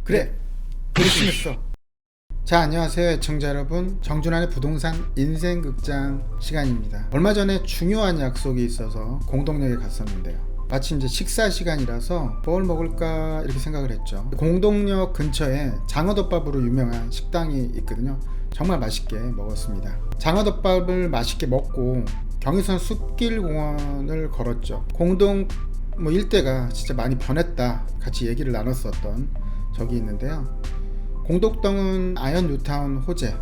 그래, 열심히 했어. 자, 안녕하세요 애청자 여러분, 정준환의 부동산 인생극장 시간입니다. 얼마 전에 중요한 약속이 있어서 공동역에 갔었는데요. 마침 이제 식사 시간이라서 뭘 먹을까 이렇게 생각을 했죠. 공동역 근처에 장어덮밥으로 유명한 식당이 있거든요. 정말 맛있게 먹었습니다. 장어덮밥을 맛있게 먹고 경의선 숲길공원을 걸었죠. 공동 일대가 진짜 많이 변했다 같이 얘기를 나눴었던 적이 있는데요. 공덕동은 아현 뉴타운 호재,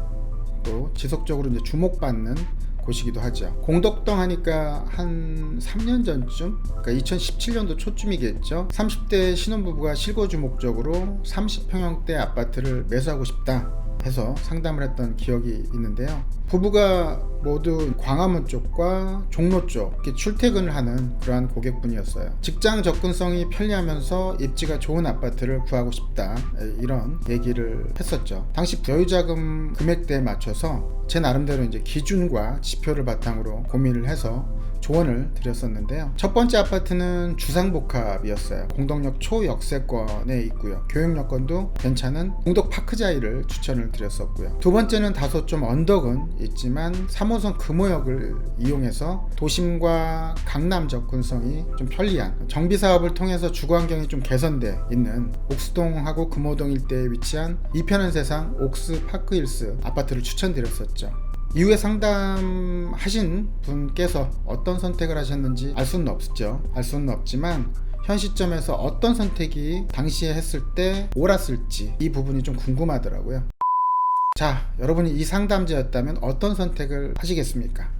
또 지속적으로 이제 주목받는 곳이기도 하죠. 공덕동 하니까 한 3년 전쯤, 그러니까 2017년도 초쯤이겠죠. 30대 신혼부부가 실거주 목적으로 30평형대 아파트를 매수하고 싶다 해서 상담을 했던 기억이 있는데요. 부부가 모두 광화문 쪽과 종로 쪽 이렇게 출퇴근을 하는 그러한 고객분이었어요. 직장 접근성이 편리하면서 입지가 좋은 아파트를 구하고 싶다, 이런 얘기를 했었죠. 당시 부여유자금 금액대에 맞춰서 제 나름대로 이제 기준과 지표를 바탕으로 고민을 해서 조언을 드렸었는데요. 첫 번째 아파트는 주상복합이었어요. 공덕역 초역세권에 있고요. 교육 여건도 괜찮은 공덕 파크자이를 추천을 드렸었고요. 두 번째는 다소 좀 언덕은 있지만 3호선 금호역을 이용해서 도심과 강남 접근성이 좀 편리한, 정비사업을 통해서 주거환경이 좀 개선돼 있는 옥수동하고 금호동 일대에 위치한 이편한 세상 옥스 파크힐스 아파트를 추천드렸었죠. 이후에 상담하신 분께서 어떤 선택을 하셨는지 알 수는 없지만 현 시점에서 어떤 선택이 당시에 했을 때 옳았을지 이 부분이 좀 궁금하더라고요. 자, 여러분이 이 상담자였다면 어떤 선택을 하시겠습니까?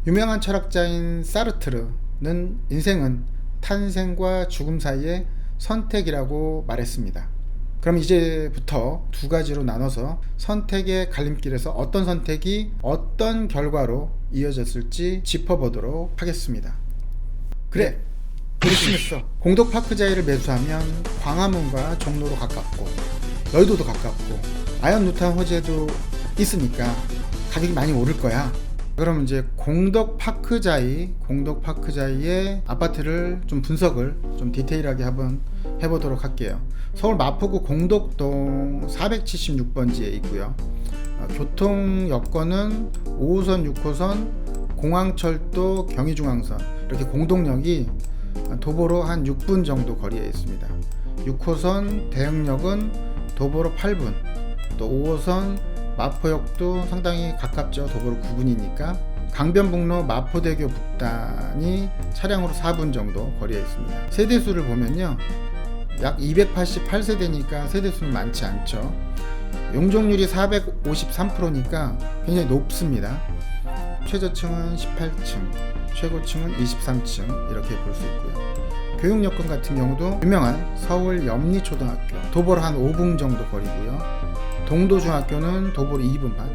유명한 철학자인 사르트르는 인생은 탄생과 죽음 사이의 선택이라고 말했습니다. 그럼 이제부터 두 가지로 나눠서 선택의 갈림길에서 어떤 선택이 어떤 결과로 이어졌을지 짚어보도록 하겠습니다. 그래, 열심히 했어. 공덕 파크자이를 매수하면 광화문과 종로로 가깝고 여의도도 가깝고 아현 뉴타운 호재도 있으니까 가격이 많이 오를 거야. 그럼 이제 공덕 파크자이의 아파트를 좀 분석을 좀 디테일하게 한번 해보도록 할게요. 서울 마포구 공덕동 476번지에 있고요. 교통 여건은 5호선, 6호선, 공항철도, 경의중앙선 이렇게 공동역이 도보로 한 6분 정도 거리에 있습니다. 6호선 대흥역은 도보로 8분, 또 5호선 마포역도 상당히 가깝죠. 도보로 9분이니까. 강변북로 마포대교 북단이 차량으로 4분 정도 거리에 있습니다. 세대수를 보면요, 약 288세대니까 세대수는 많지 않죠. 용적률이 453%니까 굉장히 높습니다. 최저층은 18층, 최고층은 23층 이렇게 볼 수 있고요. 교육여건 같은 경우도 유명한 서울 염리초등학교 도보로 한 5분 정도 거리고요. 동도중학교는 도보로 2분 반,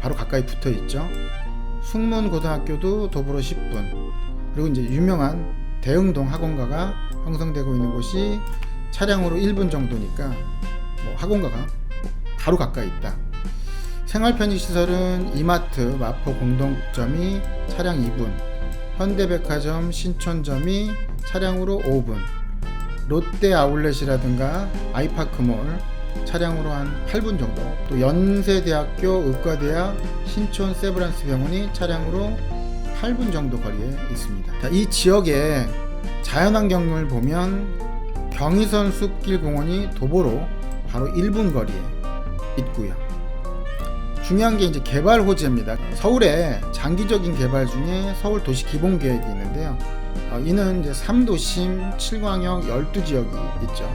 바로 가까이 붙어 있죠. 숙문고등학교도 도보로 10분, 그리고 이제 유명한 대흥동 학원가가 형성되고 있는 곳이 차량으로 1분 정도니까 학원가가 바로 가까이 있다. 생활편의시설은 이마트, 마포 공동점이 차량 2분, 현대백화점, 신촌점이 차량으로 5분, 롯데 아울렛이라든가 아이파크몰 차량으로 한 8분 정도, 또 연세대학교, 의과대학, 신촌 세브란스 병원이 차량으로 8분 정도 거리에 있습니다. 자, 이 지역의 자연환경을 보면 경의선 숲길공원이 도보로 바로 1분 거리에 있고요. 중요한 게 이제 개발 호재입니다. 서울의 장기적인 개발 중에 서울 도시 기본 계획이 있는데요. 이는 이제 3도심 7광역 12지역이 있죠.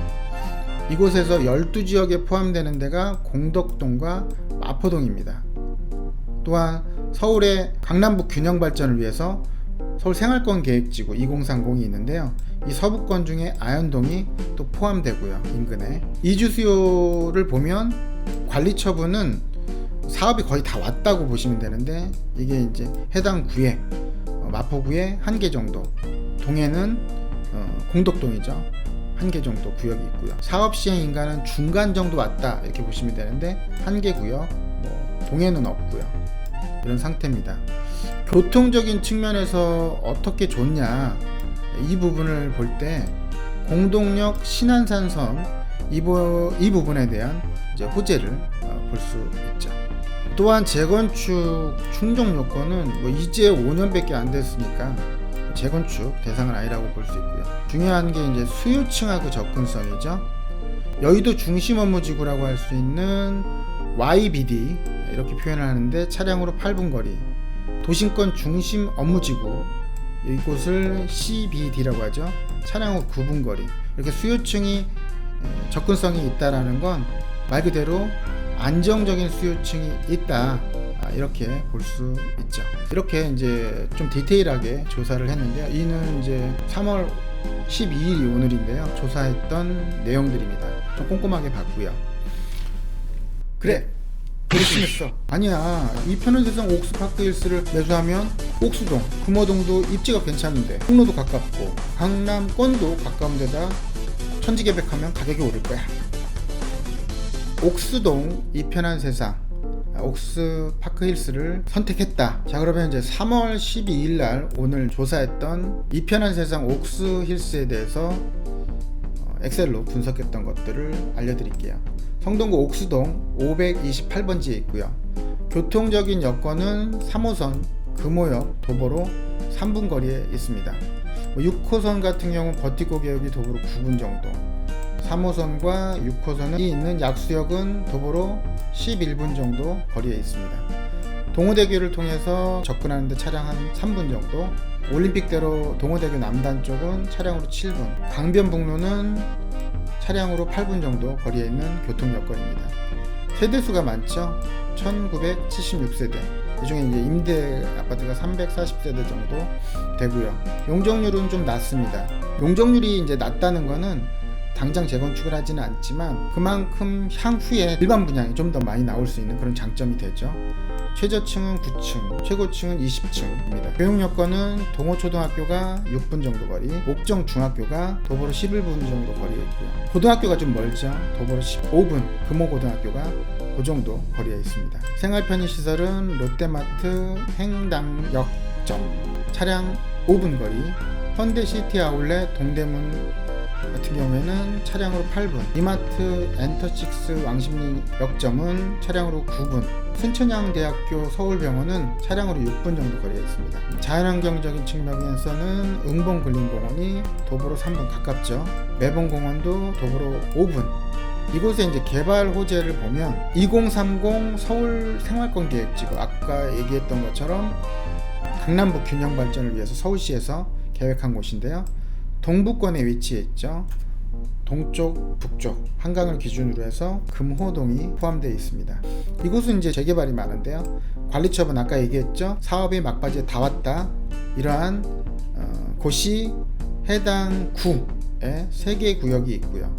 이곳에서 12지역에 포함되는 데가 공덕동과 마포동입니다. 또한 서울의 강남북 균형 발전을 위해서 서울 생활권 계획지구 2030이 있는데요. 이 서부권 중에 아현동이 또 포함되고요. 인근에 이주 수요를 보면 관리처분은 사업이 거의 다 왔다고 보시면 되는데, 이게 이제 해당 구에 마포구에 1개 정도, 동해는 공덕동이죠, 1개 정도 구역이 있고요. 사업 시행 인가는 중간 정도 왔다 이렇게 보시면 되는데 1개고요. 동해는 없고요. 이런 상태입니다. 교통적인 측면에서 어떻게 좋냐, 이 부분을 볼 때 공동역 신안산선 이 부분에 대한 이제 호재를 볼 수 있죠. 또한 재건축 충족 요건은 뭐 이제 5년밖에 안 됐으니까 재건축 대상은 아니라고 볼 수 있고요. 중요한 게 이제 수요층하고 접근성이죠. 여의도 중심 업무지구라고 할 수 있는 YBD 이렇게 표현을 하는데 차량으로 8분 거리, 도심권 중심 업무지구 이곳을 CBD라고 하죠. 차량으로 9분 거리. 이렇게 수요층이 접근성이 있다라는 건 말 그대로 안정적인 수요층이 있다, 이렇게 볼 수 있죠. 이렇게 이제 좀 디테일하게 조사를 했는데요. 이는 이제 3월 12일이 오늘인데요. 조사했던 내용들입니다. 좀 꼼꼼하게 봤고요. 그래, 열심히 했어. 아니야, 이 편한 세상 옥스파크 힐스를 매수하면 옥수동, 금호동도 입지가 괜찮은데 홍로도 가깝고 강남권도 가까운 데다 천지개백하면 가격이 오를 거야. 옥수동 이 편한 세상 옥스파크 힐스를 선택했다. 자, 그러면 이제 3월 12일 날 오늘 조사했던 이 편한 세상 옥스 힐스에 대해서 엑셀로 분석했던 것들을 알려드릴게요. 성동구 옥수동 528번지에 있고요. 교통적인 여건은 3호선 금호역 도보로 3분 거리에 있습니다. 6호선 같은 경우는 버티고 개역이 도보로 9분 정도, 3호선과 6호선이 있는 약수역은 도보로 11분 정도 거리에 있습니다. 동호대교를 통해서 접근하는데 차량 한 3분 정도, 올림픽대로 동호대교 남단 쪽은 차량으로 7분, 강변북로는 차량으로 8분 정도 거리에 있는 교통 여건입니다. 세대수가 많죠. 1976세대. 이 중에 이제 임대 아파트가 340세대 정도 되고요. 용적률은 좀 낮습니다. 용적률이 이제 낮다는 거는 당장 재건축을 하지는 않지만 그만큼 향후에 일반 분양이 좀 더 많이 나올 수 있는 그런 장점이 되죠. 최저층은 9층, 최고층은 20층입니다. 교육 여건은 동호초등학교가 6분 정도 거리, 옥정중학교가 도보로 11분 정도 거리에 있고요. 고등학교가 좀 멀죠. 도보로 15분, 금호고등학교가 그 정도 거리에 있습니다. 생활 편의시설은 롯데마트 행당역점, 차량 5분 거리, 현대시티 아울렛 동대문 같은 경우에는 차량으로 8분, 이마트 엔터식스 왕십리 역점은 차량으로 9분, 순천향대학교 서울병원은 차량으로 6분 정도 거리에 있습니다. 자연환경적인 측면에서는 응봉근린공원이 도보로 3분 가깝죠. 매봉공원도 도보로 5분. 이곳에 이제 개발 호재를 보면 2030 서울 생활권 계획지구, 아까 얘기했던 것처럼 강남북 균형 발전을 위해서 서울시에서 계획한 곳인데요. 동부권에 위치해 있죠. 동쪽, 북쪽 한강을 기준으로 해서 금호동이 포함되어 있습니다. 이곳은 이제 재개발이 많은데요. 관리처분 아까 얘기했죠. 사업이 막바지에 다 왔다. 이러한 곳이 해당 구에 3개의 구역이 있고요.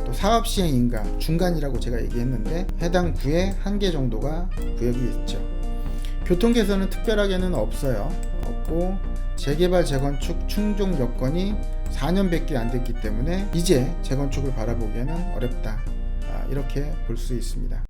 또 사업시행인가 중간이라고 제가 얘기했는데 해당 구에 1개 정도가 구역이 있죠. 교통 개선은 특별하게는 없고 재개발 재건축 충족 여건이 4년밖에 안 됐기 때문에 이제 재건축을 바라보기에는 어렵다, 이렇게 볼 수 있습니다.